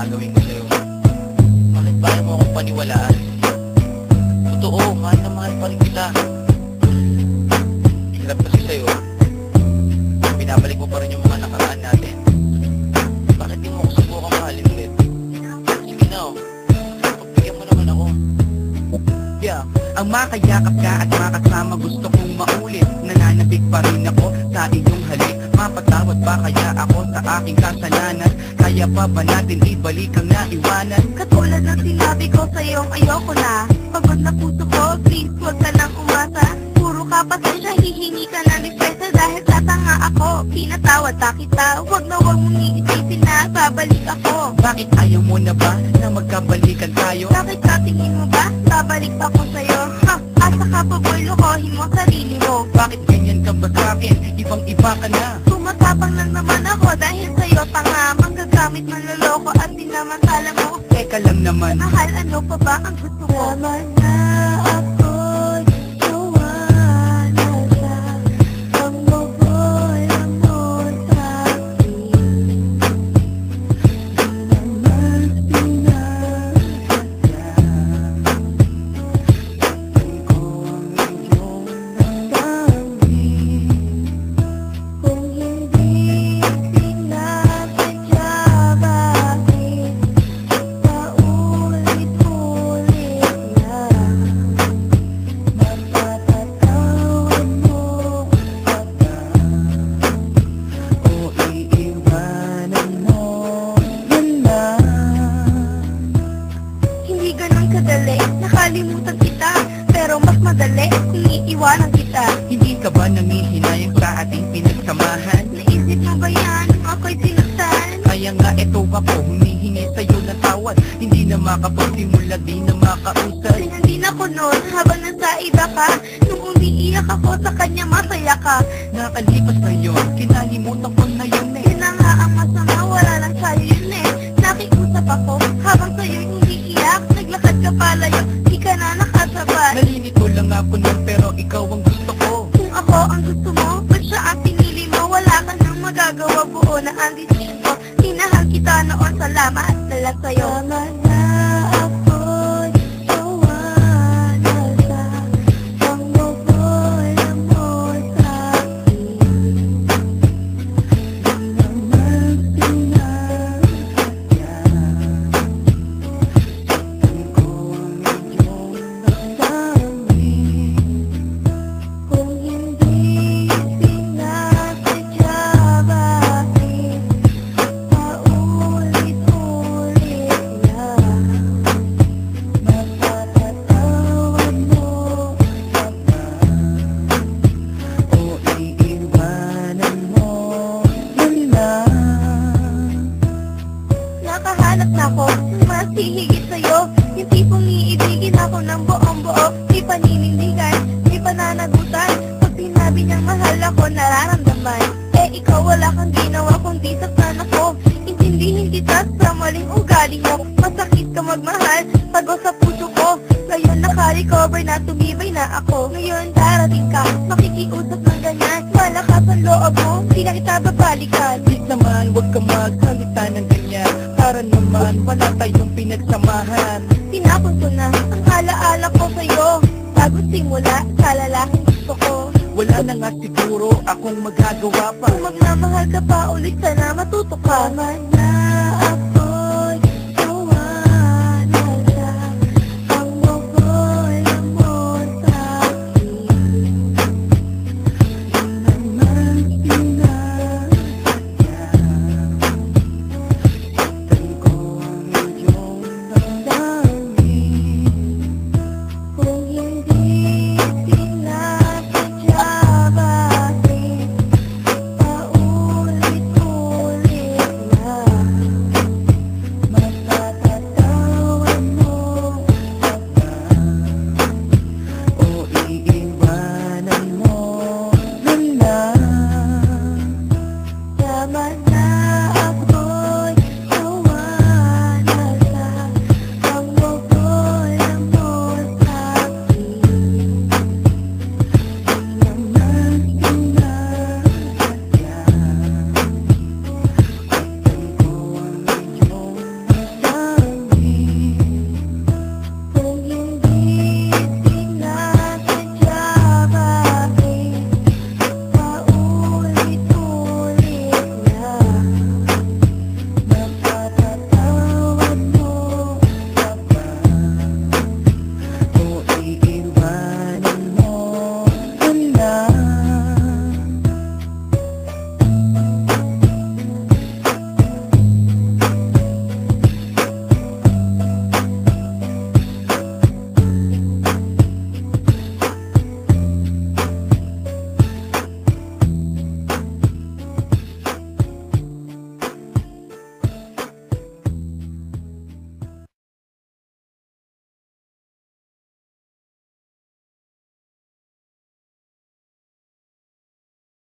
gagawin ko sa'yo. Bakit ba ayaw mo akong paniwalaan? Totoo, mahal na mahal pa rin kita. Hirap kasi sa'yo. Binabalik mo pa rin yung mga nakaraan natin. Bakit di mo ako subukang mahalin ulit? Sige na oh, pagbigyan mo naman ako. Yeah, ang makayakap ka at makasama gusto kong maulit. Nananabig pa rin ako sa iyong halik. Mapatawad ba kaya ako sa aking kasalanan? Kaya pa ba natin ibalik ang naiwanan? Katulad ng sinabi ko sa'yo, ayoko na. Pagod na puso ko, please huwag ka nang umasa. Puro ka pasensya, hihingi ka ng respeto dahil tatanga ako. Pinatawad na kita, huwag na huwag mong iisipin na babalik ako. Bakit ayaw mo na ba na magkabalikan tayo? Bakit sa tingin mo ba, babalik ako sa'yo? Ha, asa ka pa boy, lokohin mo sarili mo. Bakit ganyan ka ba sa'kin? Ibang iba ka na. Tumatapang lang naman ako dahil sa'yo tanga. Manggagamit, manloloko at di naman sala mo. Teka lang naman. Mahal, ano pa ba ang gusto mo? Naman na ako'y gawa na sa pagbobola mo sa'kin. Di naman sinasadya. Ikaw ang iyong nasabi. Kung hindi sinasadya, bakit paulit-ulit na mapatatawad mo pa ba? O iiwanan mo yan lang? Hindi ganun kadali, nakalimutan kita. Pero mas madali kung iiwanan kita. Hindi ka ba nangihinayang sa ating pinagsamahan? Naisip mo ba yan? Ako'y sinaktan. Kaya nga eto ako, humihingi sa'yo ng tawad. Hindi na makapagsimula, di na makausad. Sinandin ako noon habang nasa iba ka. Nung umiiyak ako sa kanya, masaya ka. Nakalipas na yun, kinalimutan ko na yun eh. Yun na nga ang masama, wala lang sa'yo yun eh. Nakikusap ako habang sa'yo'y umiiyak. Naglakad ka palayo, di ka na nakasabay. Nalilito lang ako nun pero ikaw ang gusto ko. Kung ako ang gusto mo, ba't siya ang pinili mo? Wala ka nang magagawa, buo na ang decision ko. Tinahal kita noon, salamat dala sa'yo. Tama na ako'y gawa na sa pagbobola mo sa'kin. Di naman sinasadya. Ikaw ang iyong nasabi. Kung hindi sinasadya, bakit paulit-ulit na mapatatawad mo pa ba? O iiwanan mo yan lang? Nakahanap na ako ng mas hihigit sa'yo. Yung tipong iibigin ako ng buong-buo. Di paninindigan, di pananagutan. Pag sinabi niyang mahal ako, nararamdaman. Eh ikaw wala kang ginawa kundi saktan ako. Intindihin kita sa maling ugali mo. Masakit ka magmahal, tago sa puso ko. Ngayon naka-recover na, tumibay na ako. Ngayon darating ka, makikiusap ng ganyan. Malakas ang loob mo, di na kita babalikan. Please naman, huwag ka magsalita ng ganyan. Para naman, wala tayong pinagsamahan. Tinapon ko na ang alaala ko sa'yo. Bago simula sa lalaking gusto ko. Wala na nga siguro akong magagawa pa. Kung magmamahal ka pa ulit, sana matuto ka. Tama na